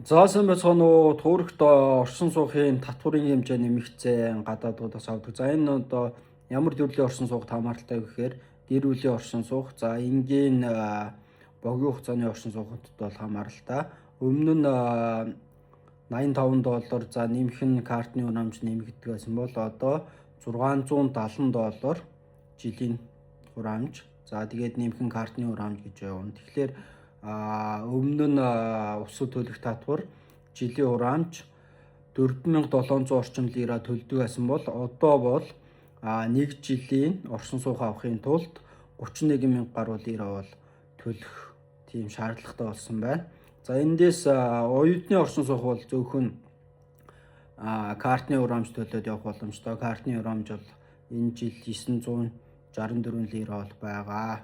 Заасан бацгаано туурагт орсон суухын татврын хэмжээ нэмэгдсэн гадаадуудаас авдаг. За энэ одоо ямар төрлийн орсон суух хамааралтай гэхээр гэр бүлийн орсон суух, за энгийн богийн хугацааны орсон суухад бол хамааралтай. Өмнө нь $85 за нэмэх нь картны хурамч нэмэгддэг байсан бол одоо $670 жилийн хурамч. За тэгээд нэмэх нь картны хурамч гэж явна. Тэгэхээр өмнө нь усад төлөх татвар жилийн хурамч 4700 орчим лира төлдөг байсан бол одоо бол 1 жилийн орсон суух авахын тулд 31,000 гаруй лира бол төлөх тийм шаардлагатай болсон байна. За эндээс оюутны орсон суух бол зөвхөн картны хурамч төлөөд явах боломжтой. Картны хурамч бол энэ жил 964 лира бол байгаа.